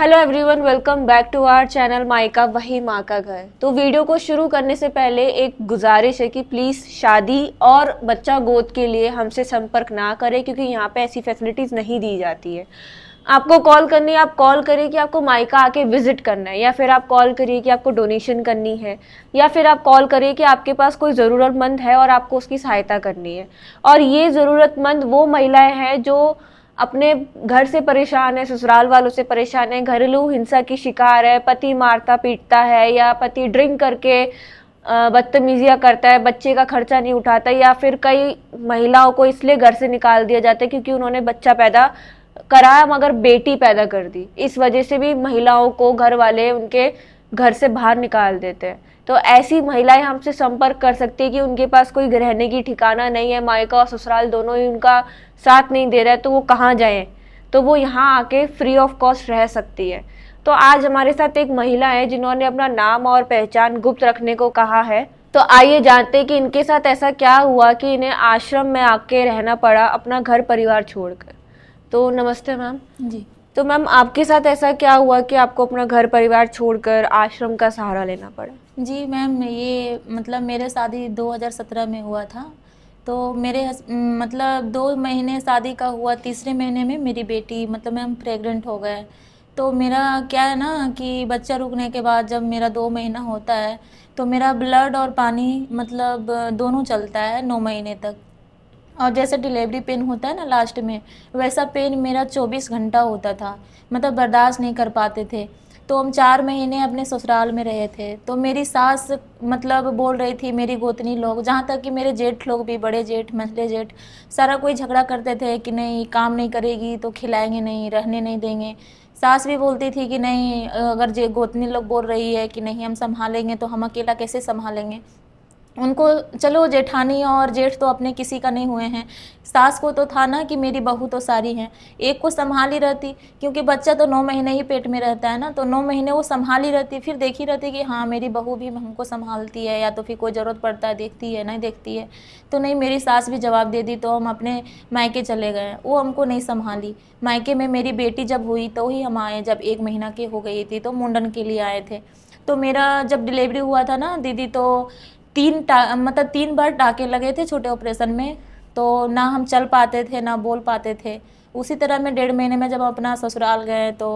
Hello everyone, welcome back to our channel Mayka वही माँ का घर। तो वीडियो को शुरू करने से पहले एक गुजारिश है कि प्लीज़ शादी और बच्चा गोद के लिए हमसे संपर्क ना करें, क्योंकि यहाँ पे ऐसी फैसिलिटीज़ नहीं दी जाती है। आपको कॉल करनी है, आप कॉल करिए कि आपको मायका आके विजिट करना है, या फिर आप कॉल करिए कि आपको डोनेशन करनी है, या फिर आप कॉल करिए कि आपके पास कोई ज़रूरतमंद है और आपको उसकी सहायता करनी है। और ये ज़रूरतमंद वो महिलाएं हैं जो अपने घर से परेशान है, ससुराल वालों से परेशान है, घरेलू हिंसा की शिकार है, पति मारता पीटता है, या पति ड्रिंक करके बदतमीजियाँ करता है, बच्चे का खर्चा नहीं उठाता, या फिर कई महिलाओं को इसलिए घर से निकाल दिया जाता है क्योंकि उन्होंने बच्चा पैदा कराया मगर बेटी पैदा कर दी। इस वजह से भी महिलाओं को घर वाले उनके घर से बाहर निकाल देते हैं। तो ऐसी महिलाएं हमसे संपर्क कर सकती है कि उनके पास कोई रहने की ठिकाना नहीं है, मायका और ससुराल दोनों ही उनका साथ नहीं दे रहा है, तो वो कहाँ जाएं। तो वो यहाँ आके फ्री ऑफ कॉस्ट रह सकती है। तो आज हमारे साथ एक महिला है जिन्होंने अपना नाम और पहचान गुप्त रखने को कहा है। तो आइए जानते हैं कि इनके साथ ऐसा क्या हुआ कि इन्हें आश्रम में आके रहना पड़ा अपना घर परिवार छोड़कर। तो नमस्ते मैम। जी। तो मैम, आपके साथ ऐसा क्या हुआ कि आपको अपना घर परिवार छोड़कर आश्रम का सहारा लेना पड़ा? जी मैम, ये मतलब मेरे शादी 2017 में हुआ था। तो मेरे मतलब 2 महीने शादी का हुआ, तीसरे महीने में मेरी बेटी मतलब मैम प्रेग्नेंट हो गए। तो मेरा क्या है ना कि बच्चा रुकने के बाद जब मेरा 2 महीना होता है तो मेरा ब्लड और पानी मतलब दोनों चलता है 9 महीने तक। और जैसे डिलीवरी पेन होता है ना लास्ट में, वैसा पेन मेरा 24 घंटा होता था, मतलब बर्दाश्त नहीं कर पाते थे। तो हम 4 महीने अपने ससुराल में रहे थे। तो मेरी सास मतलब बोल रही थी, मेरी गोतनी लोग, जहाँ तक कि मेरे जेठ लोग भी, बड़े जेठ मझले जेठ, सारा कोई झगड़ा करते थे कि नहीं काम नहीं करेगी तो खिलाएंगे नहीं, रहने नहीं देंगे। सास भी बोलती थी कि नहीं, अगर जे गोतनी लोग बोल रही है कि नहीं हम संभालेंगे तो हम अकेला कैसे संभालेंगे। उनको चलो जेठानी और जेठ तो अपने किसी का नहीं हुए हैं, सास को तो था ना कि मेरी बहू तो सारी हैं, एक को संभाली रहती, क्योंकि बच्चा तो 9 महीने ही पेट में रहता है ना, तो 9 महीने वो संभाली रहती, फिर देखी रहती कि हाँ मेरी बहू भी हमको संभालती है, या तो फिर कोई ज़रूरत पड़ता है देखती है, नहीं देखती है। तो नहीं, मेरी सास भी जवाब दे दी, तो हम अपने मायके चले गए। वो हमको नहीं संभाली। मायके में मेरी बेटी जब हुई तो ही हम आए, जब 1 महीना की हो गई थी तो मुंडन के लिए आए थे। तो मेरा जब डिलीवरी हुआ था ना दीदी, तो 3 बार टाँके लगे थे छोटे ऑपरेशन में। तो ना हम चल पाते थे ना बोल पाते थे। उसी तरह में 1.5 महीने में जब अपना ससुराल गए तो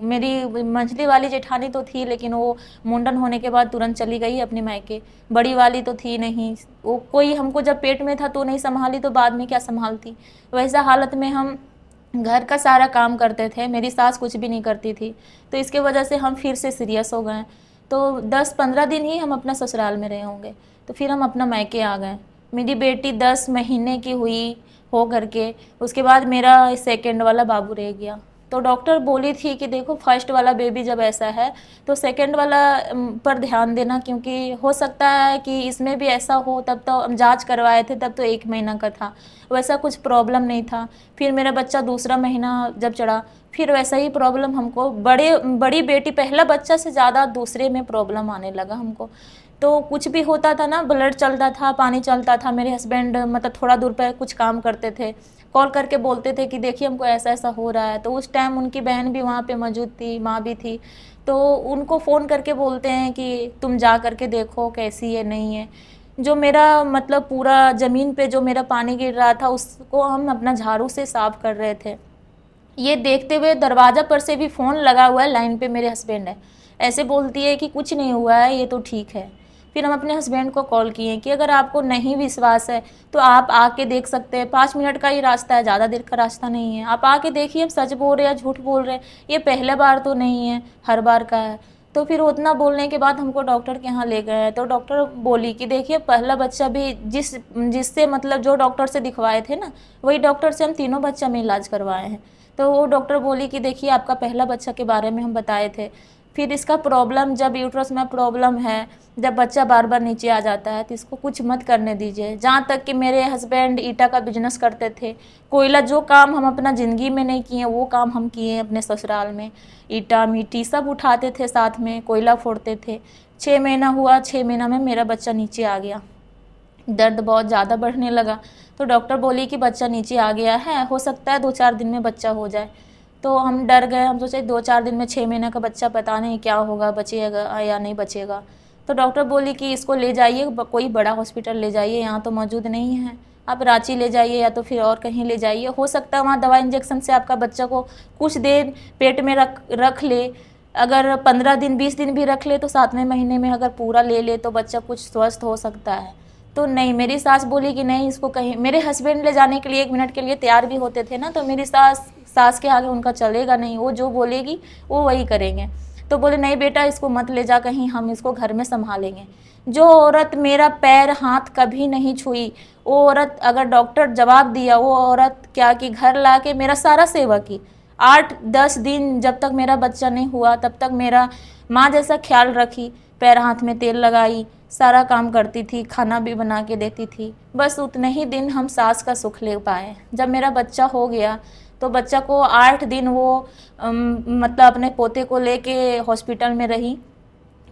मेरी मंझली वाली जेठानी तो थी, लेकिन वो मुंडन होने के बाद तुरंत चली गई अपने मायके। बड़ी वाली तो थी नहीं, वो कोई हमको जब पेट में था तो नहीं संभाली, तो बाद में क्या संभालती। वैसा हालत में हम घर का सारा काम करते थे, मेरी सास कुछ भी नहीं करती थी। तो इसके वजह से हम फिर से सीरियस हो गए। तो 10-15 दिन ही हम अपना ससुराल में रहे होंगे, तो फिर हम अपना मायके आ गए। मेरी बेटी 10 महीने की हुई हो करके, उसके बाद मेरा सेकंड वाला बाबू रह गया। तो डॉक्टर बोली थी कि देखो फर्स्ट वाला बेबी जब ऐसा है तो सेकंड वाला पर ध्यान देना, क्योंकि हो सकता है कि इसमें भी ऐसा हो। तब तो हम जांच करवाए थे, तब तो 1 महीना का था, वैसा कुछ प्रॉब्लम नहीं था। फिर मेरा बच्चा दूसरा महीना जब चढ़ा, फिर वैसा ही प्रॉब्लम हमको, बड़ी बेटी पहला बच्चा से ज़्यादा दूसरे में प्रॉब्लम आने लगा हमको। तो कुछ भी होता था ना, ब्लड चलता था, पानी चलता था। मेरे हस्बैंड मतलब थोड़ा दूर पर कुछ काम करते थे, कॉल करके बोलते थे कि देखिए हमको ऐसा ऐसा हो रहा है। तो उस टाइम उनकी बहन भी वहाँ पे मौजूद थी, माँ भी थी। तो उनको फ़ोन करके बोलते हैं कि तुम जा करके देखो कैसी है नहीं है। जो मेरा मतलब पूरा ज़मीन पे जो मेरा पानी गिर रहा था उसको हम अपना झाड़ू से साफ़ कर रहे थे। ये देखते हुए दरवाज़ा पर से भी फ़ोन लगा हुआ है, लाइन पे मेरे हस्बैंड है। ऐसे बोलती है कि कुछ नहीं हुआ है, ये तो ठीक है। फिर हम अपने हस्बैंड को कॉल किए कि अगर आपको नहीं विश्वास है तो आप आके देख सकते हैं, 5 मिनट का ही रास्ता है, ज़्यादा देर का रास्ता नहीं है। आप आके देखिए हम सच बोल रहे हैं या झूठ बोल रहे हैं, ये पहला बार तो नहीं है, हर बार का है। तो फिर उतना बोलने के बाद हमको डॉक्टर के यहाँ ले गए। तो डॉक्टर बोली कि देखिए पहला बच्चा भी जिससे मतलब जो डॉक्टर से दिखवाए थे ना, वही डॉक्टर से हम तीनों बच्चा में इलाज करवाए हैं। तो वो डॉक्टर बोली कि देखिए आपका पहला बच्चा के बारे में हम बताए थे, फिर इसका प्रॉब्लम जब यूट्रस में प्रॉब्लम है, जब बच्चा बार बार नीचे आ जाता है तो इसको कुछ मत करने दीजिए। जहाँ तक कि मेरे हस्बैंड ईटा का बिजनेस करते थे, कोयला, जो काम हम अपना ज़िंदगी में नहीं किए वो काम हम किए अपने ससुराल में। ईटा मिट्टी सब उठाते थे, साथ में कोयला फोड़ते थे। 6 महीना हुआ, 6 महीना में मेरा बच्चा नीचे आ गया। दर्द बहुत ज़्यादा बढ़ने लगा। तो डॉक्टर बोली कि बच्चा नीचे आ गया है, हो सकता है 2-4 दिन में बच्चा हो जाए। तो हम डर गए, हम सोचे 2-4 दिन में 6 महीने का बच्चा, पता नहीं क्या होगा, बचेगा या नहीं बचेगा। तो डॉक्टर बोली कि इसको ले जाइए, कोई बड़ा हॉस्पिटल ले जाइए, यहाँ तो मौजूद नहीं है, आप रांची ले जाइए या तो फिर और कहीं ले जाइए, हो सकता है वहाँ दवा इंजेक्शन से आपका बच्चा को कुछ देर पेट में रख ले, अगर 15 दिन 20 दिन भी रख ले तो 7वें महीने में अगर पूरा ले ले तो बच्चा कुछ स्वस्थ हो सकता है। तो नहीं, मेरी सास बोली कि नहीं इसको कहीं, मेरे हस्बैंड ले जाने के लिए 1 मिनट के लिए तैयार भी होते थे ना, तो मेरी सास के आगे उनका चलेगा नहीं, वो जो बोलेगी वो वही करेंगे। तो बोले नहीं बेटा इसको मत ले जा कहीं, हम इसको घर में संभालेंगे। जो औरत मेरा पैर हाथ कभी नहीं छुई, वो औरत, अगर डॉक्टर जवाब दिया, वो औरत क्या कि घर ला के मेरा सारा सेवा की। 8-10 दिन जब तक मेरा बच्चा नहीं हुआ तब तक मेरा माँ जैसा ख्याल रखी, पैर हाथ में तेल लगाई, सारा काम करती थी, खाना भी बना के देती थी। बस उतने ही दिन हम सास का सुख ले पाए। जब मेरा बच्चा हो गया तो बच्चा को 8 दिन वो मतलब अपने पोते को लेके हॉस्पिटल में रही।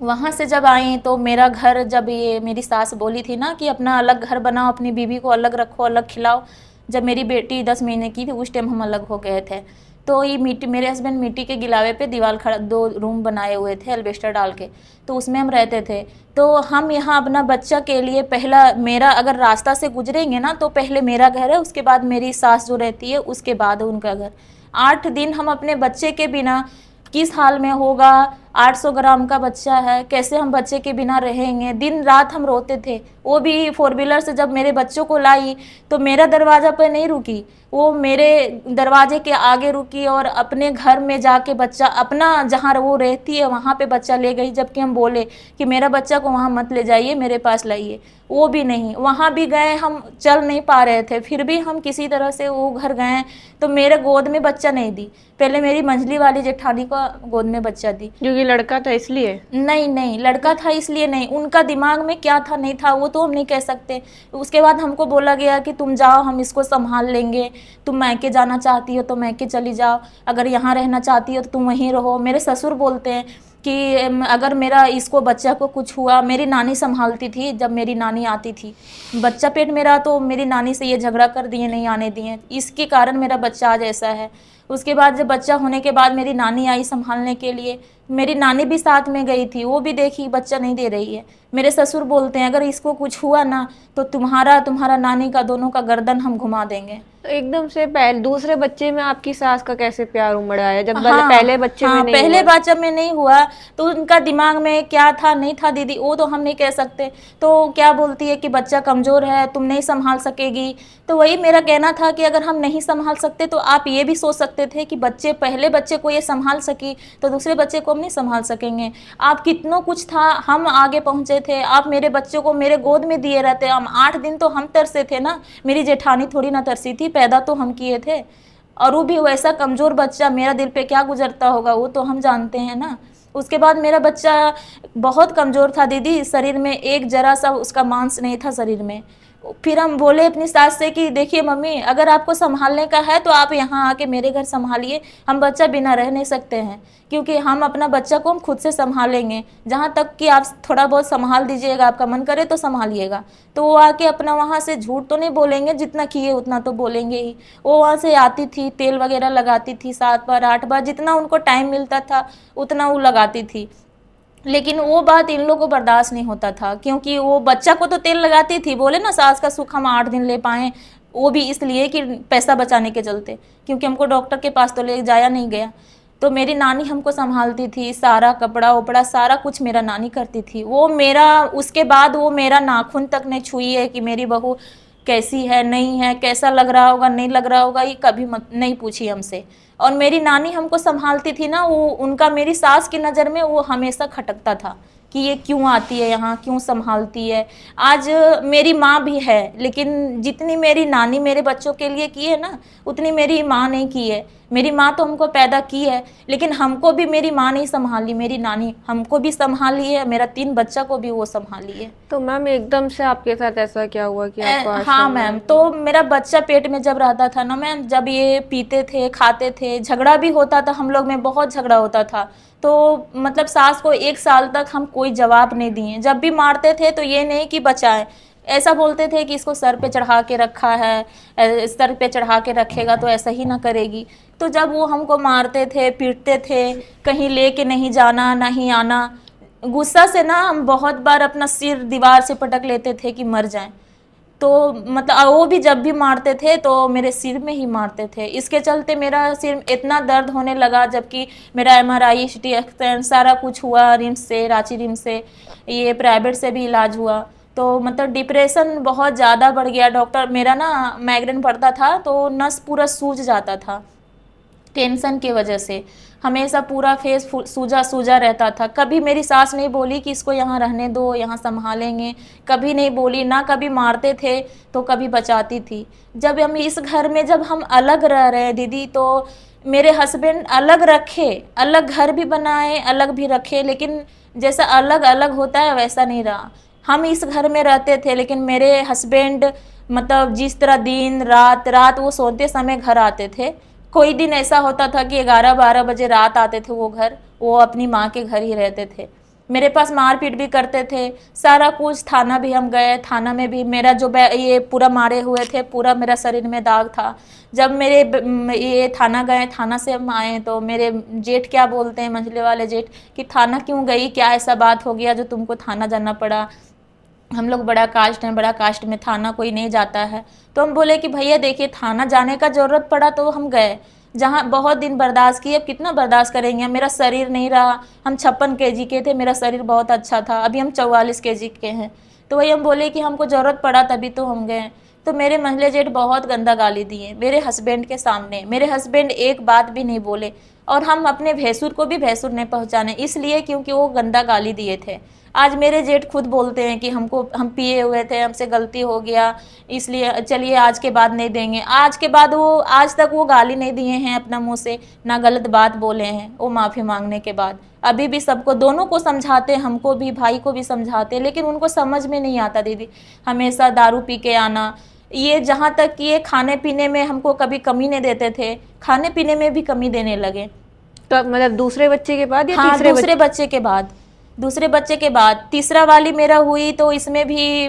वहाँ से जब आई तो मेरा घर, जब ये मेरी सास बोली थी ना कि अपना अलग घर बनाओ, अपनी बीवी को अलग रखो, अलग खिलाओ, जब मेरी बेटी 10 महीने की थी उस टाइम हम अलग हो गए थे। तो ये मिट्टी, मेरे हस्बैंड मिट्टी के गिलावे पे दीवार खड़ा 2 रूम बनाए हुए थे एल्वेस्टर डाल के, तो उसमें हम रहते थे। तो हम यहाँ अपना बच्चा के लिए, पहला मेरा अगर रास्ता से गुजरेंगे ना तो पहले मेरा घर है, उसके बाद मेरी सास जो रहती है उसके बाद उनका घर। 8 दिन हम अपने बच्चे के बिना, किस हाल में होगा, 800 ग्राम का बच्चा है, कैसे हम बच्चे के बिना रहेंगे, दिन रात हम रोते थे। वो भी 4 व्हीलर से जब मेरे बच्चों को लाई तो मेरा दरवाज़ा पे नहीं रुकी, वो मेरे दरवाजे के आगे रुकी और अपने घर में जाके बच्चा, अपना जहाँ वो रहती है वहाँ पे बच्चा ले गई। जबकि हम बोले कि मेरा बच्चा को वहाँ मत ले जाइए, मेरे पास लाइए, वो भी नहीं। वहाँ भी गए, हम चल नहीं पा रहे थे, फिर भी हम किसी तरह से वो घर गए तो मेरे गोद में बच्चा नहीं दी। पहले मेरी मंझली वाली जेठानी को गोद में बच्चा दी, क्योंकि लड़का था इसलिए। नहीं लड़का था इसलिए नहीं, उनका दिमाग में क्या था नहीं था वो तो हम नहीं कह सकते। उसके बाद हमको बोला गया कि तुम जाओ, हम इसको संभाल लेंगे, तुम मैके जाना चाहती हो तो मैके चली जाओ, अगर यहाँ रहना चाहती हो तो तुम वहीं रहो। मेरे ससुर बोलते हैं कि अगर मेरा इसको बच्चा को कुछ हुआ, मेरी नानी संभालती थी, जब मेरी नानी आती थी बच्चा पेट में रहा तो मेरी नानी से ये झगड़ा कर दिए, नहीं आने दिए, इसके कारण मेरा बच्चा आज ऐसा है। उसके बाद जब बच्चा होने के बाद मेरी नानी आई संभालने के लिए, मेरी नानी भी साथ में गई थी, वो भी देखी बच्चा नहीं दे रही है। मेरे ससुर बोलते हैं अगर इसको कुछ हुआ ना तो तुम्हारा नानी का, दोनों का गर्दन हम घुमा देंगे। तो एकदम से दूसरे बच्चे में आपकी सास का कैसे प्यार उमड़ आया जब हाँ, पहले बच्चे में नहीं पहले हुआ? बच्चे में नहीं हुआ तो उनका दिमाग में क्या था नहीं था दीदी, वो तो हम नहीं कह सकते। तो क्या बोलती है कि बच्चा कमज़ोर है, तुम नहीं संभाल सकेगी। तो वही मेरा कहना था कि अगर हम नहीं संभाल सकते तो आप ये भी सोच सकते थे कि पहले बच्चे को ये संभाल सकी तो दूसरे बच्चे को हम नहीं संभाल सकेंगे। आप कितना कुछ था, हम आगे पहुँचे थे, आप मेरे बच्चों को मेरे गोद में दिए रहते। हम 8 दिन तो हम तरसे थे ना, मेरी जेठानी थोड़ी ना तरसी थी, पैदा तो हम किए थे। और वो भी वैसा कमज़ोर बच्चा, मेरा दिल पे क्या गुजरता होगा वो तो हम जानते हैं ना। उसके बाद मेरा बच्चा बहुत कमज़ोर था दीदी, शरीर में एक जरा सा उसका मांस नहीं था शरीर में। फिर हम बोले अपनी सास से कि देखिए मम्मी, अगर आपको संभालने का है तो आप यहाँ आके मेरे घर संभालिए, हम बच्चा बिना रह नहीं सकते हैं, क्योंकि हम अपना बच्चा को हम खुद से संभालेंगे, जहाँ तक कि आप थोड़ा बहुत संभाल दीजिएगा, आपका मन करे तो संभालिएगा। तो वो आके अपना वहाँ से झूठ तो नहीं बोलेंगे, जितना किए उतना तो बोलेंगे ही। वो वहाँ से आती थी, तेल वगैरह लगाती थी 7 बार 8 बार, जितना उनको टाइम मिलता था उतना वो लगाती थी। लेकिन वो बात इन लोगों को बर्दाश्त नहीं होता था, क्योंकि वो बच्चा को तो तेल लगाती थी, बोले ना सास का सुख हम 8 दिन ले पाएँ, वो भी इसलिए कि पैसा बचाने के चलते, क्योंकि हमको डॉक्टर के पास तो ले जाया नहीं गया। तो मेरी नानी हमको संभालती थी, सारा कपड़ा उपड़ा सारा कुछ मेरा नानी करती थी। वो मेरा, उसके बाद वो मेरा नाखून तक नहीं छुई है कि मेरी बहू कैसी है नहीं है, कैसा लग रहा होगा नहीं लग रहा होगा, ये कभी नहीं पूछी हमसे। और मेरी नानी हमको संभालती थी ना, वो उनका मेरी सास की नज़र में वो हमेशा खटकता था कि ये क्यों आती है यहाँ, क्यों संभालती है। आज मेरी माँ भी है, लेकिन जितनी मेरी नानी मेरे बच्चों के लिए की है ना, उतनी मेरी माँ नहीं की है। मेरी माँ तो हमको पैदा की है, लेकिन हमको भी मेरी माँ नहीं संभाली, मेरी नानी हमको भी संभाली है, मेरा 3 बच्चा को भी वो संभाली है। तो मैम एकदम से आपके साथ ऐसा क्या हुआ कि आपको हाँ मैम, तो मेरा बच्चा पेट में जब रहता था ना मैम, जब ये पीते थे खाते थे, झगड़ा भी होता था हम लोग में, बहुत झगड़ा होता था। तो मतलब सास को 1 साल तक हम कोई जवाब नहीं दिए, जब भी मारते थे तो ये नहीं कि बचाएं, ऐसा बोलते थे कि इसको सर पे चढ़ा के रखा है, सर पे चढ़ा के रखेगा तो ऐसा ही ना करेगी। तो जब वो हमको मारते थे, पीटते थे, कहीं लेके नहीं जाना, नहीं आना, गुस्सा से ना हम बहुत बार अपना सिर दीवार से पटक लेते थे कि मर जाएं। तो मतलब वो भी जब भी मारते थे तो मेरे सिर में ही मारते थे। इसके चलते मेरा सिर इतना दर्द होने लगा, जबकि मेरा MRI CT स्कैन सारा कुछ हुआ रिम्स से, रांची रिम्स से, ये प्राइवेट से भी इलाज हुआ। तो मतलब डिप्रेशन बहुत ज़्यादा बढ़ गया। डॉक्टर, मेरा ना माइग्रेन पड़ता था तो नस पूरा सूज जाता था टेंशन की वजह से, हमेशा पूरा फेस सूजा सूजा रहता था। कभी मेरी सास नहीं बोली कि इसको यहाँ रहने दो, यहाँ संभालेंगे, कभी नहीं बोली ना। कभी मारते थे तो कभी बचाती थी। जब हम इस घर में जब हम अलग रह रहे हैं दीदी, तो मेरे हस्बैंड अलग रखे, अलग घर भी बनाए, अलग भी रखे, लेकिन जैसा अलग अलग होता है वैसा नहीं रहा। हम इस घर में रहते थे लेकिन मेरे हस्बैंड मतलब जिस तरह दिन रात रात वो सोते समय घर आते थे। कोई दिन ऐसा होता था कि 11-12 बजे रात आते थे वो घर, वो अपनी माँ के घर ही रहते थे। मेरे पास मारपीट भी करते थे, सारा कुछ। थाना भी हम गए, थाना में भी मेरा जो ये पूरा मारे हुए थे, पूरा मेरा शरीर में दाग था। जब मेरे ये थाना गए, थाना से हम आए तो मेरे जेठ क्या बोलते हैं, मंझले वाले जेठ, कि थाना क्यों गई, क्या ऐसा बात हो गया जो तुमको थाना जाना पड़ा। हम लोग बड़ा कास्ट हैं, बड़ा कास्ट में थाना कोई नहीं जाता है। तो हम बोले कि भैया देखिए, थाना जाने का ज़रूरत पड़ा तो हम गए, जहाँ बहुत दिन बर्दाश्त किए, अब कितना बर्दाश्त करेंगे। मेरा शरीर नहीं रहा, हम 56 kg के थे, मेरा शरीर बहुत अच्छा था, अभी हम 44 kg के हैं। तो वही हम बोले कि हमको ज़रूरत पड़ा तभी तो हम गए। तो मेरे मंझले जेठ बहुत गंदा गाली दिए मेरे हस्बैंड के सामने। मेरे हस्बैंड एक बात भी नहीं बोले, और हम अपने भैंसुर को भी भैंसुर नहीं पहुँचाने, इसलिए क्योंकि वो गंदा गाली दिए थे। आज मेरे जेठ खुद बोलते हैं कि हम पिए हुए थे, हमसे गलती हो गया, इसलिए चलिए आज के बाद नहीं देंगे। आज के बाद वो आज तक वो गाली नहीं दिए हैं अपना मुंह से, ना गलत बात बोले हैं वो माफ़ी मांगने के बाद। अभी भी सबको, दोनों को समझाते, हमको भी, भाई को भी समझाते, लेकिन उनको समझ में नहीं आता दीदी। हमेशा दारू पी के आना, ये जहाँ तक कि ये खाने पीने में हमको कभी कमी नहीं देते थे, खाने पीने में भी कमी देने लगे। तो मतलब दूसरे बच्चे के बाद या हाँ, तीसरे दूसरे बच्चे के बाद, दूसरे बच्चे के बाद तीसरा वाली मेरा हुई। तो इसमें भी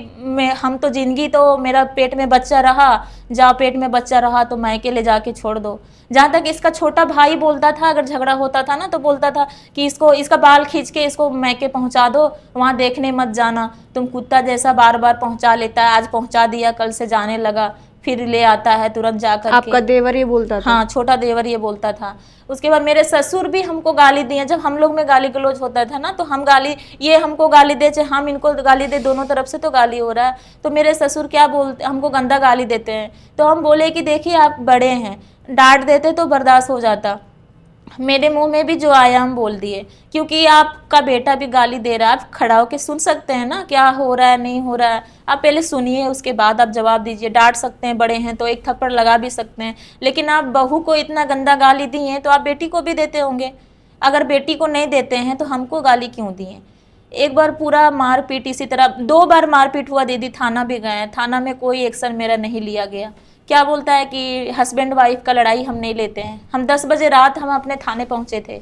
हम तो जिंदगी, तो मेरा पेट में बच्चा रहा, जहाँ पेट में बच्चा रहा तो मायके ले जाके छोड़ दो। जहाँ तक इसका छोटा भाई बोलता था, अगर झगड़ा होता था ना तो बोलता था कि इसका बाल खींच के इसको मायके पहुँचा दो, वहाँ देखने मत जाना, तुम कुत्ता जैसा बार बार पहुँचा लेता है, आज पहुँचा दिया, कल से जाने लगा, फिर ले आता है तुरंत जाकर के। आपका देवर ये बोलता था? हाँ, छोटा देवर ये बोलता था। उसके बाद मेरे ससुर भी हमको गाली दिए। जब हम लोग में गाली गलौज होता था ना, तो हम गाली, ये हमको गाली दे, चाहे हम इनको गाली दे, दोनों तरफ से तो गाली हो रहा है। तो मेरे ससुर क्या बोलते, हमको गंदा गाली देते हैं। तो हम बोले कि देखिए आप बड़े हैं, डांट देते तो बर्दाश्त हो जाता। मेरे मुंह में भी जो आया हम बोल दिए, क्योंकि आपका बेटा भी गाली दे रहा है, आप खड़ा होकर सुन सकते हैं ना क्या हो रहा है, नहीं हो रहा है। आप पहले सुनिए, उसके बाद आप जवाब दीजिए। डांट सकते हैं, बड़े हैं तो एक थप्पड़ लगा भी सकते हैं, लेकिन आप बहू को इतना गंदा गाली दी हैं तो आप बेटी को भी देते होंगे। अगर बेटी को नहीं देते हैं तो हमको गाली क्यों दिए। एक बार पूरा मारपीट, इसी तरह 2 बार मारपीट हुआ दीदी। थाना भी गए, थाना में कोई एक्शन मेरा नहीं लिया गया। क्या बोलता है कि हस्बैंड वाइफ का लड़ाई हम नहीं लेते हैं। हम 10 बजे रात हम अपने थाने पहुंचे थे,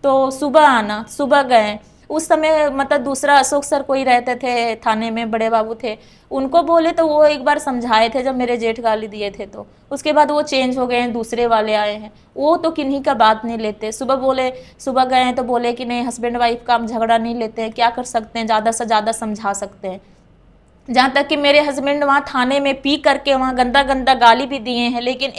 तो सुबह आना, सुबह गए। उस समय मतलब दूसरा अशोक सर कोई रहते थे थाने में, बड़े बाबू थे, उनको बोले तो वो एक बार समझाए थे जब मेरे जेठ गाली दिए थे। तो उसके बाद वो चेंज हो गए हैं, दूसरे वाले आए हैं, वो तो किन्हीं का बात नहीं लेते। सुबह गए हैं तो बोले कि नहीं, हस्बैंड वाइफ का हम झगड़ा नहीं लेते हैं, क्या कर सकते हैं, ज़्यादा से ज़्यादा समझा सकते हैं। जहाँ तक कि मेरे हस्बैंड वहाँ थाने में पी करके वहाँ गंदा गंदा गाली भी दिए हैं, लेकिन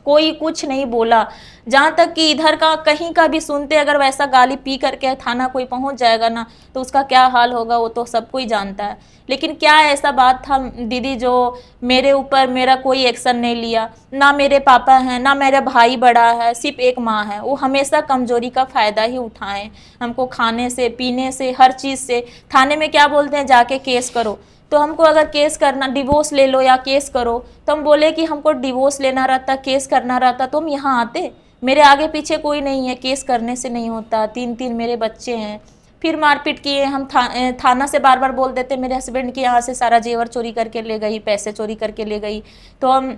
कोई कुछ नहीं बोला। जहाँ तक कि इधर का कहीं का भी सुनते, अगर वैसा गाली पी करके थाना कोई पहुँच जाएगा ना तो उसका क्या हाल होगा वो तो सबको ही जानता है। लेकिन क्या ऐसा बात था दीदी जो मेरे ऊपर मेरा कोई एक्शन नहीं लिया। ना मेरे पापा हैं, ना मेरा भाई बड़ा है, सिर्फ एक माँ है। वो हमेशा कमजोरी का फ़ायदा ही उठाएं, हमको खाने से, पीने से, हर चीज़ से। थाने में क्या बोलते हैं, जाके केस करो। तो हमको अगर केस करना, डिवोर्स ले लो या केस करो, तो हम बोले कि हमको डिवोर्स लेना रहता, केस करना रहता तो हम यहाँ आते। मेरे आगे पीछे कोई नहीं है, केस करने से नहीं होता। 3 मेरे बच्चे हैं। फिर मारपीट किए हम। थाना से बार बार बोल देते, मेरे हस्बैंड के यहाँ से सारा जेवर चोरी करके ले गई, पैसे चोरी करके ले गई। तो हम,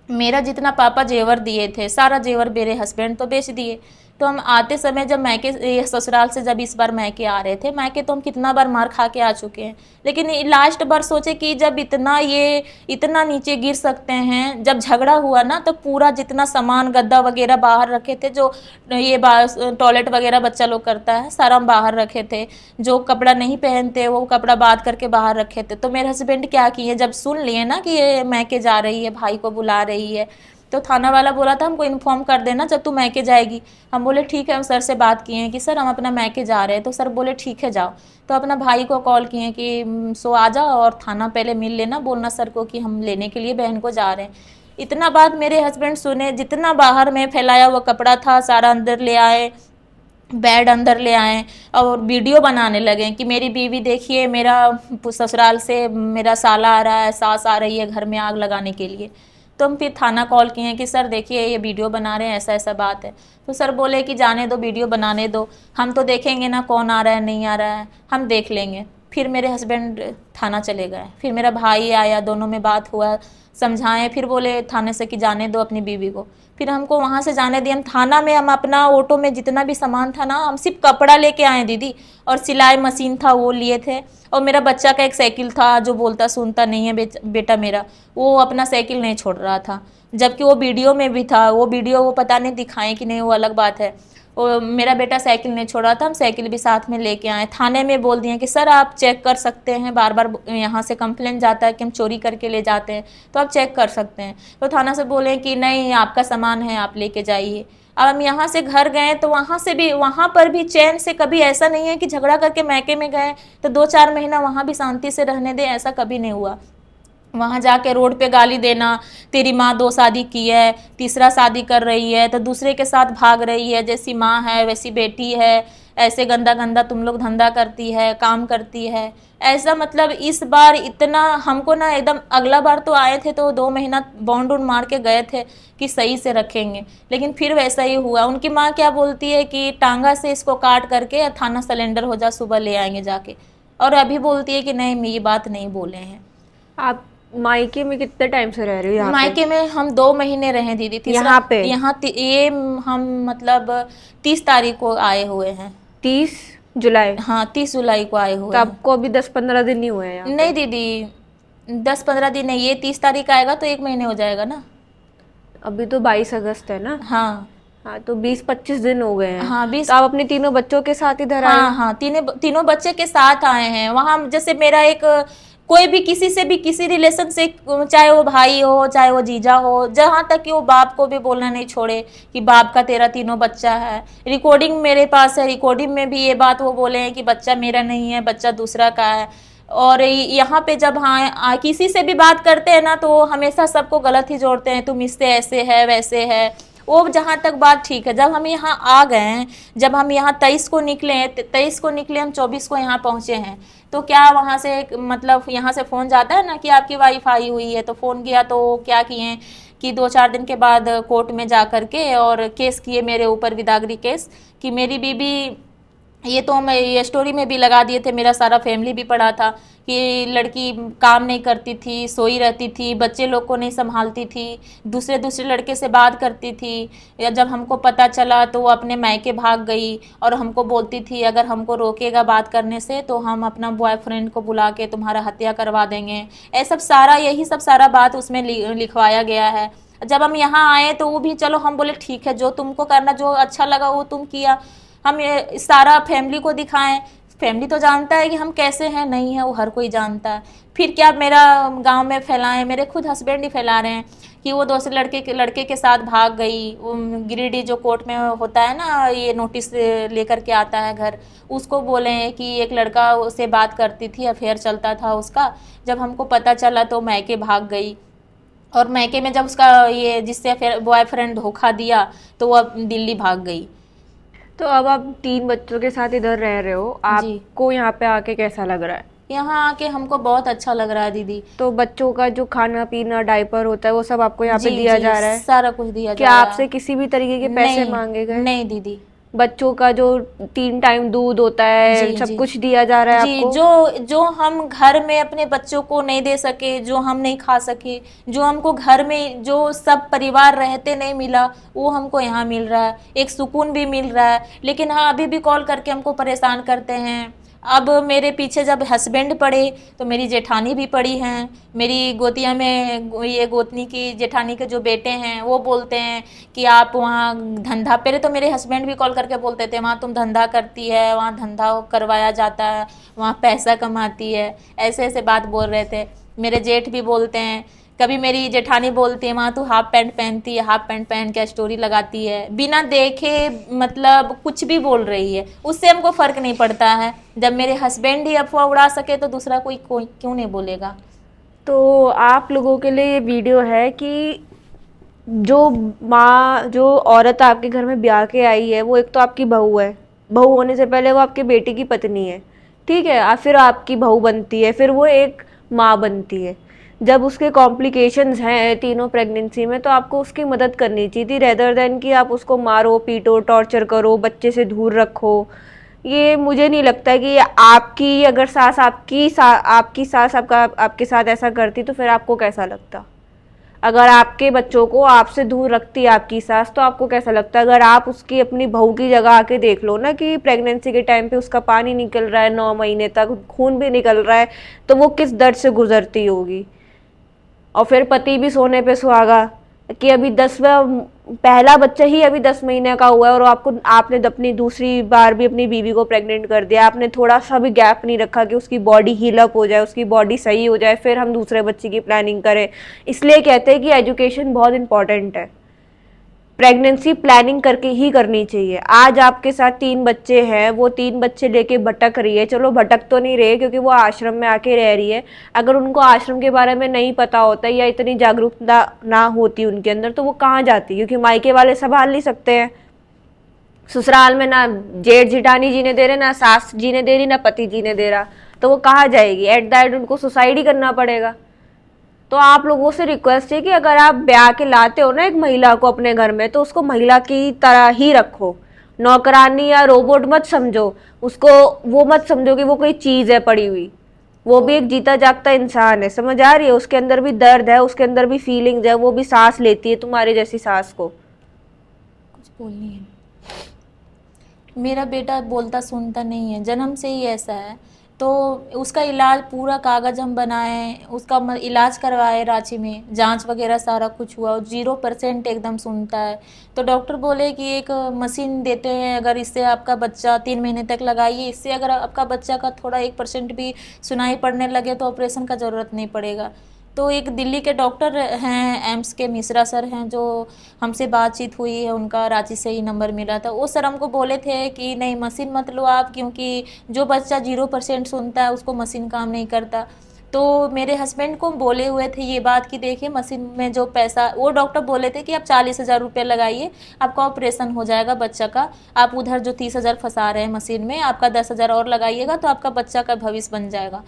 मेरा जितना पापा जेवर दिए थे, सारा जेवर मेरे हस्बैंड तो बेच दिए। तो हम आते समय जब मैके ये ससुराल से जब इस बार मैके आ रहे थे, मैके तो हम कितना बार मार खा के आ चुके हैं, लेकिन लास्ट बार सोचे कि जब इतना नीचे गिर सकते हैं। जब झगड़ा हुआ ना तो पूरा जितना सामान गद्दा वगैरह बाहर रखे थे, जो ये टॉयलेट वगैरह बच्चा लोग करता है सारा हम बाहर रखे थे, जो कपड़ा नहीं पहनते वो कपड़ा बात करके बाहर रखे थे। तो मेरे हस्बैंड क्या किए, जब सुन लिए ना कि ये मैके जा रही है, भाई को बुला रही है, तो थाना वाला बोला था हमको इन्फॉर्म कर देना जब तू मैके जाएगी। हम बोले ठीक है, हम सर से बात किए हैं कि सर हम अपना मैके जा रहे हैं, तो सर बोले ठीक है जाओ। तो अपना भाई को कॉल किए कि सो आ जाओ और थाना पहले मिल लेना, बोलना सर को कि हम लेने के लिए बहन को जा रहे हैं। इतना बात मेरे हस्बैंड सुने, जितना बाहर में फैलाया हुआ कपड़ा था सारा अंदर ले आए, बेड अंदर ले आए और वीडियो बनाने लगे कि मेरी बीवी देखिए, मेरा ससुराल से मेरा साला आ रहा है, सास आ रही है घर में आग लगाने के लिए। तो हम फिर थाना कॉल किए कि सर देखिए ये वीडियो बना रहे हैं, ऐसा ऐसा बात है। तो सर बोले कि जाने दो, वीडियो बनाने दो, हम तो देखेंगे ना कौन आ रहा है नहीं आ रहा है, हम देख लेंगे। फिर मेरे हस्बैंड थाना चले गए, फिर मेरा भाई आया, दोनों में बात हुआ, समझाएं, फिर बोले थाने से कि जाने दो अपनी बीवी को। फिर हमको वहाँ से जाने दिए। हम थाना में हम अपना ऑटो में जितना भी सामान था ना, हम सिर्फ कपड़ा लेके आए दीदी, और सिलाई मशीन था वो लिए थे, और मेरा बच्चा का एक साइकिल था जो बोलता सुनता नहीं है बेटा मेरा, वो अपना साइकिल नहीं छोड़ रहा था, जबकि वो वीडियो में भी था। वो वीडियो वो पता नहीं दिखाएं कि नहीं, वो अलग बात है। वो मेरा बेटा साइकिल नहीं छोड़ रहा था, हम साइकिल भी साथ में लेके आए। थाने में बोल दिए कि सर आप चेक कर सकते हैं, बार बार यहाँ से कंप्लेंट जाता है कि हम चोरी करके ले जाते हैं, तो आप चेक कर सकते हैं। तो थाना से बोले कि नहीं आपका सामान है, आप लेके जाइए। अब हम यहाँ से घर गए तो वहाँ पर भी चैन से, कभी ऐसा नहीं है कि झगड़ा करके मैके में गए तो 2-4 महीना वहाँ भी शांति से रहने दें, ऐसा कभी नहीं हुआ। वहाँ जाके रोड पे गाली देना, तेरी माँ 2 शादी की है, तीसरा शादी कर रही है, तो दूसरे के साथ भाग रही है, जैसी माँ है वैसी बेटी है, ऐसे गंदा गंदा तुम लोग धंधा करती है, काम करती है, ऐसा। मतलब इस बार इतना हमको ना एकदम, अगला बार तो आए थे तो 2 महीना बॉन्ड वॉन्ड मार के गए थे कि सही से रखेंगे, लेकिन फिर वैसा ही हुआ। उनकी माँ क्या बोलती है कि टांगा से इसको काट करके थाना सिलेंडर हो जा, सुबह ले आएंगे जाके, और अभी बोलती है कि नहीं ये बात नहीं बोले हैं। आप मायके में कितने टाइम से रह रहे हो यहाँ पे? मायके में हम 2 महीने रहे दीदी। यहाँ पे ये हम मतलब 30 तारीख को आए हुए हैं। 30 जुलाई? हाँ 30 जुलाई को आए हुए तो हैं। आपको अभी 10-15 दिन नहीं हुए हैं यहाँ पे? नहीं दीदी 10-15 दिन नहीं, ये 30 तारीख आएगा तो 1 महीने हो जाएगा ना। अभी तो 22 अगस्त है ना। हाँ हाँ, तो 20-25 दिन हो गए हैं। हाँ 20। तो आप अपने तीनों बच्चों के साथ इधर आए? हाँ हाँ तीनों बच्चे के साथ आए हैं। वहाँ जैसे मेरा एक कोई भी किसी से भी किसी रिलेशन से, चाहे वो भाई हो चाहे वो जीजा हो, जहाँ तक कि वो बाप को भी बोलना नहीं छोड़े कि बाप का तेरा तीनों बच्चा है। रिकॉर्डिंग मेरे पास है, रिकॉर्डिंग में भी ये बात वो बोले हैं कि बच्चा मेरा नहीं है, बच्चा दूसरा का है। और यहाँ पे जब किसी से भी बात करते हैं ना तो हमेशा सबको गलत ही जोड़ते हैं, तुम इससे ऐसे है वैसे है। वो जहाँ तक बात ठीक है, जब हम यहाँ आ गए हैं, जब हम यहाँ 23 को निकले, हम 24 को यहाँ पहुँचे हैं, तो क्या वहाँ से मतलब यहाँ से फ़ोन जाता है ना कि आपकी वाइफ आई हुई है, तो फ़ोन किया तो क्या किए कि 2-4 दिन के बाद कोर्ट में जा कर के और केस किए मेरे ऊपर, विदागरी केस, कि मेरी बीबी, ये तो मैं ये स्टोरी में भी लगा दिए थे, मेरा सारा फैमिली भी पढ़ा था कि लड़की काम नहीं करती थी, सोई रहती थी, बच्चे लोग को नहीं संभालती थी, दूसरे लड़के से बात करती थी। या जब हमको पता चला तो वो अपने मायके भाग गई और हमको बोलती थी अगर हमको रोकेगा बात करने से तो हम अपना बॉयफ्रेंड को बुला के तुम्हारा हत्या करवा देंगे। यही सब सारा बात उसमें लिखवाया गया है। जब हम यहाँ आए तो वो भी, चलो हम बोले ठीक है, जो तुमको करना, जो अच्छा लगा वो तुम किया। हम ये सारा फैमिली को दिखाएं, फैमिली तो जानता है कि हम कैसे हैं, नहीं है वो हर कोई जानता है। फिर क्या मेरा गांव में फैलाएं, मेरे खुद हस्बैंड ही फैला रहे हैं कि वो दूसरे लड़के के साथ भाग गई। वो गिरिडीह जो कोर्ट में होता है ना, ये नोटिस लेकर के आता है घर, उसको बोले कि एक लड़का उससे बात करती थी, अफेयर चलता था उसका। जब हमको पता चला तो मैके भाग गई, और मैके में जब उसका ये जिससे बॉयफ्रेंड धोखा दिया तो वो दिल्ली भाग गई। तो अब आप 3 बच्चों के साथ इधर रह रहे हो, आपको यहाँ पे आके कैसा लग रहा है? यहाँ आके हमको बहुत अच्छा लग रहा है दीदी। तो बच्चों का जो खाना पीना, डायपर होता है, वो सब आपको यहाँ पे दिया जा रहा है? सारा कुछ दिया जा क्या रहा है। आपसे किसी भी तरीके के पैसे मांगे गए? नहीं दीदी, बच्चों का जो 3 टाइम दूध होता है, जी सब जी कुछ दिया जा रहा है जी। आपको? जो हम घर में अपने बच्चों को नहीं दे सके, जो हम नहीं खा सके, जो हमको घर में जो सब परिवार रहते नहीं मिला, वो हमको यहाँ मिल रहा है, एक सुकून भी मिल रहा है। लेकिन हाँ, अभी भी कॉल करके हमको परेशान करते हैं। अब मेरे पीछे जब हस्बैंड पड़े तो मेरी जेठानी भी पड़ी हैं, मेरी गोतिया में ये गोतनी की जेठानी के जो बेटे हैं वो बोलते हैं कि आप वहाँ धंधा, पहले तो मेरे हस्बैंड भी कॉल करके बोलते थे वहाँ तुम धंधा करती है, वहाँ धंधा करवाया जाता है, वहाँ पैसा कमाती है, ऐसे ऐसे बात बोल रहे थे। मेरे जेठ भी बोलते हैं, कभी मेरी जेठानी बोलती है वहाँ तू हाफ पैंट पहनती है, हाफ पैंट पहन के स्टोरी लगाती है, बिना देखे मतलब कुछ भी बोल रही है। उससे हमको फ़र्क नहीं पड़ता है, जब मेरे हस्बैंड ही अफवाह उड़ा सके तो दूसरा कोई क्यों नहीं बोलेगा। तो आप लोगों के लिए ये वीडियो है कि जो माँ, जो औरत आपके घर में ब्याह के आई है, वो एक तो आपकी बहू है, बहू होने से पहले वो आपके बेटे की पत्नी है, ठीक है, फिर आपकी बहू बनती है, फिर वो एक माँ बनती है। जब उसके कॉम्प्लिकेशंस हैं तीनों प्रेगनेंसी में, तो आपको उसकी मदद करनी चाहिए थी, रेदर देन कि आप उसको मारो, पीटो, टॉर्चर करो, बच्चे से दूर रखो। ये मुझे नहीं लगता कि आपकी अगर सास आपकी सास आपके साथ ऐसा करती तो फिर आपको कैसा लगता? अगर आपके बच्चों को आपसे दूर रखती है आपकी सास, तो आपको कैसा लगता? अगर आप उसकी अपनी बहू की जगह आके देख लो ना कि प्रेगनेंसी के टाइम पे उसका पानी निकल रहा है, 9 महीने तक खून भी निकल रहा है, तो वो किस दर्द से गुजरती होगी। और फिर पति भी सोने पे सुहागा कि अभी 10वां, पहला बच्चा ही अभी 10 महीने का हुआ है और आपने अपनी दूसरी बार भी अपनी बीवी को प्रेग्नेंट कर दिया। आपने थोड़ा सा भी गैप नहीं रखा कि उसकी बॉडी हील अप हो जाए, उसकी बॉडी सही हो जाए, फिर हम दूसरे बच्चे की प्लानिंग करें। इसलिए कहते हैं कि एजुकेशन बहुत इंपॉर्टेंट है, प्रेगनेंसी प्लानिंग करके ही करनी चाहिए। आज आपके साथ 3 बच्चे हैं, वो 3 बच्चे लेके भटक रही है, चलो भटक तो नहीं रहे क्योंकि वो आश्रम में आके रह रही है। अगर उनको आश्रम के बारे में नहीं पता होता या इतनी जागरूकता ना होती उनके अंदर, तो वो कहाँ जाती? क्योंकि मायके वाले संभाल नहीं सकते हैं, ससुराल में ना जेठ जिठानी जीने दे रहे, ना सास जीने दे रही, ना पति जीने दे रहा, तो वो कहाँ जाएगी? एट द एंड उनको सुसाइड ही करना पड़ेगा। तो आप लोगों से रिक्वेस्ट है कि अगर आप ब्याह के लाते हो ना एक महिला को अपने घर में, तो उसको महिला की तरह ही रखो, नौकरानी या रोबोट मत समझो उसको, वो मत समझो कि वो कोई चीज है पड़ी हुई। वो भी एक जीता जागता इंसान है, समझ आ रही है? उसके अंदर भी दर्द है, उसके अंदर भी फीलिंग्स है, वो भी सांस लेती है तुम्हारी जैसी सांस को। कुछ बोलनी है। मेरा बेटा बोलता सुनता नहीं है, जन्म से ही ऐसा है। तो उसका इलाज पूरा कागज़ हम बनाए, उसका इलाज करवाए रांची में, जांच वगैरह सारा कुछ हुआ, 0% एकदम सुनता है। तो डॉक्टर बोले कि एक मशीन देते हैं, अगर इससे आपका बच्चा 3 महीने तक लगाइए, इससे अगर आपका बच्चा का थोड़ा 1% भी सुनाई पड़ने लगे तो ऑपरेशन का ज़रूरत नहीं पड़ेगा। तो एक दिल्ली के डॉक्टर हैं, एम्स के मिश्रा सर हैं, जो हमसे बातचीत हुई है, उनका रांची से ही नंबर मिला था। वो सर हमको बोले थे कि नहीं मशीन मत लो आप, क्योंकि जो बच्चा 0% सुनता है उसको मशीन काम नहीं करता। तो मेरे हस्बैंड को बोले हुए थे ये बात कि देखिए मशीन में जो पैसा, वो डॉक्टर बोले थे कि आप 40,000 रुपये लगाइए, आपका ऑपरेशन हो जाएगा बच्चा का। आप उधर जो 30,000 फंसा रहे हैं मशीन में, आपका 10,000 और लगाइएगा तो आपका बच्चा का भविष्य बन जाएगा।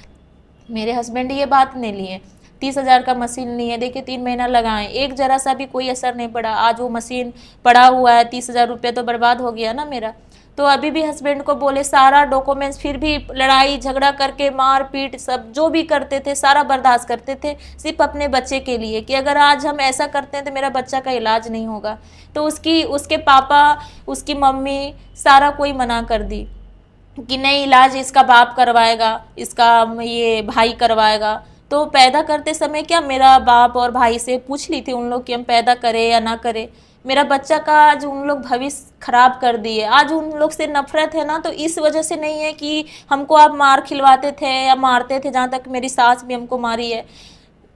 मेरे हस्बैंड ये बात नहीं लिए, 30,000 का मशीन लिए, देखिए 3 महीना लगाएं, एक जरा सा भी कोई असर नहीं पड़ा। आज वो मशीन पड़ा हुआ है, 30,000 रुपये तो बर्बाद हो गया ना मेरा। तो अभी भी हस्बैंड को बोले सारा डॉक्यूमेंट्स, फिर भी लड़ाई झगड़ा करके मार पीट सब जो भी करते थे सारा बर्दाश्त करते थे, सिर्फ अपने बच्चे के लिए, कि अगर आज हम ऐसा करते हैं तो मेरा बच्चा का इलाज नहीं होगा। तो उसके पापा, उसकी मम्मी, सारा कोई मना कर दी कि नहीं, इलाज इसका बाप करवाएगा, इसका ये भाई करवाएगा। तो पैदा करते समय क्या मेरा बाप और भाई से पूछ ली थी उन लोग कि हम पैदा करें या ना करें। मेरा बच्चा का आज उन लोग भविष्य खराब कर दिए। आज उन लोग से नफरत है ना, तो इस वजह से नहीं है कि हमको आप मार खिलवाते थे या मारते थे, जहाँ तक मेरी सास भी हमको मारी है,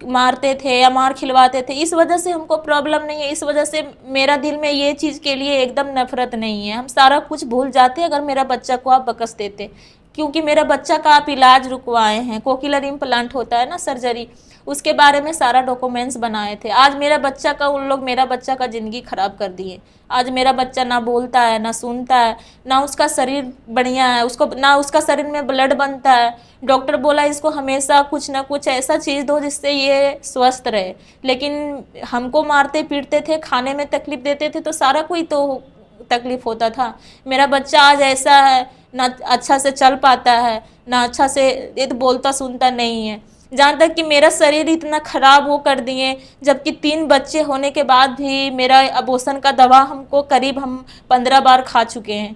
मारते थे या मार खिलवाते थे, इस वजह से हमको प्रॉब्लम नहीं है। इस वजह से मेरा दिल में ये चीज़ के लिए एकदम नफरत नहीं है। हम सारा कुछ भूल जाते अगर मेरा बच्चा को आप बकस देते, क्योंकि मेरा बच्चा का आप इलाज रुकवाए हैं, कोकिलर इम्प्लांट होता है ना सर्जरी, उसके बारे में सारा डॉक्यूमेंट्स बनाए थे। आज मेरा बच्चा का उन लोग मेरा बच्चा का ज़िंदगी ख़राब कर दिए। आज मेरा बच्चा ना बोलता है, ना सुनता है, ना उसका शरीर बढ़िया है, उसको ना उसका शरीर में ब्लड बनता है। डॉक्टर बोला इसको हमेशा कुछ ना कुछ ऐसा चीज़ दो जिससे ये स्वस्थ रहे, लेकिन हमको मारते पीटते थे, खाने में तकलीफ देते थे, तो सारा कोई तो तकलीफ होता था। मेरा बच्चा आज ऐसा है, ना अच्छा से चल पाता है, ना अच्छा से ये तो बोलता सुनता नहीं है। जहाँ तक कि मेरा शरीर इतना खराब वो कर दिए, जबकि 3 बच्चे होने के बाद भी मेरा अबॉर्शन का दवा हमको करीब हम 15 बार खा चुके हैं।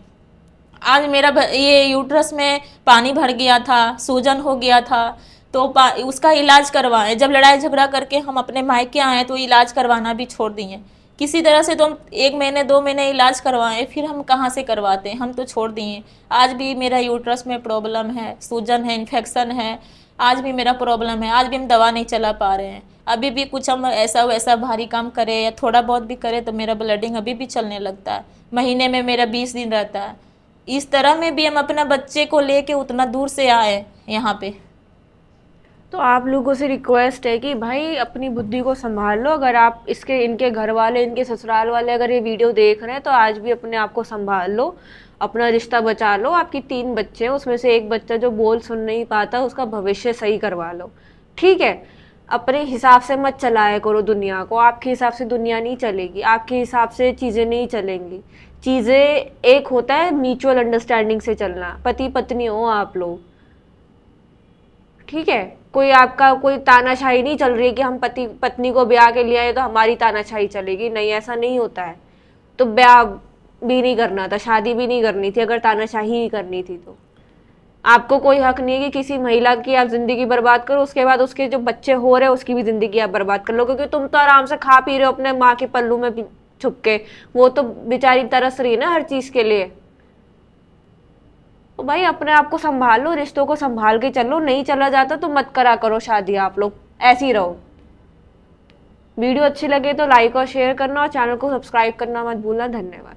आज मेरा ये यूट्रस में पानी भर गया था, सूजन हो गया था, तो उसका इलाज करवाए। जब लड़ाई झगड़ा करके हम अपने मायके आए तो इलाज करवाना भी छोड़ दिए। किसी तरह से तो हम 1 महीने 2 महीने इलाज करवाएं, फिर हम कहाँ से करवाते, हम तो छोड़ दिए। आज भी मेरा यूट्रस में प्रॉब्लम है, सूजन है, इन्फेक्शन है, आज भी मेरा प्रॉब्लम है। आज भी हम दवा नहीं चला पा रहे हैं। अभी भी कुछ हम ऐसा वैसा भारी काम करें या थोड़ा बहुत भी करें तो मेरा ब्लडिंग अभी भी चलने लगता है। महीने में मेरा 20 दिन रहता है। इस तरह में भी हम अपना बच्चे को लेके उतना दूर से आए यहाँ पे। तो आप लोगों से रिक्वेस्ट है कि भाई अपनी बुद्धि को संभाल लो। अगर आप इनके घर वाले, इनके ससुराल वाले अगर ये वीडियो देख रहे हैं तो आज भी अपने आप को संभाल लो, अपना रिश्ता बचा लो। आपकी 3 बच्चे हैं, उसमें से एक बच्चा जो बोल सुन नहीं पाता, उसका भविष्य सही करवा लो, ठीक है। अपने हिसाब से मत चलाया करो दुनिया को। आपके हिसाब से दुनिया नहीं चलेगी, आपके हिसाब से चीज़ें नहीं चलेंगी। चीज़ें एक होता है म्यूचुअल अंडरस्टैंडिंग से चलना। पति पत्नी हो आप लोग, ठीक है। कोई आपका कोई तानाशाही नहीं चल रही है कि हम पति पत्नी को ब्याह के लिए आए तो हमारी तानाशाही चलेगी, नहीं, ऐसा नहीं होता है। तो ब्याह भी नहीं करना था, शादी भी नहीं करनी थी अगर तानाशाही ही करनी थी तो। आपको कोई हक नहीं है कि किसी महिला की आप जिंदगी बर्बाद करो, उसके बाद उसके जो बच्चे हो रहे हैं उसकी भी जिंदगी आप बर्बाद कर लो, क्योंकि तुम तो आराम से खा पी रहे हो अपने माँ के पल्लू में छुप के, वो तो बेचारी तरस रही है ना हर चीज के लिए। तो भाई अपने आप को संभाल लो, रिश्तों को संभाल के चलो। नहीं चला जाता तो मत करा करो शादी, आप लोग ऐसे ही रहो। वीडियो अच्छी लगे तो लाइक और शेयर करना और चैनल को सब्सक्राइब करना मत भूलना। धन्यवाद।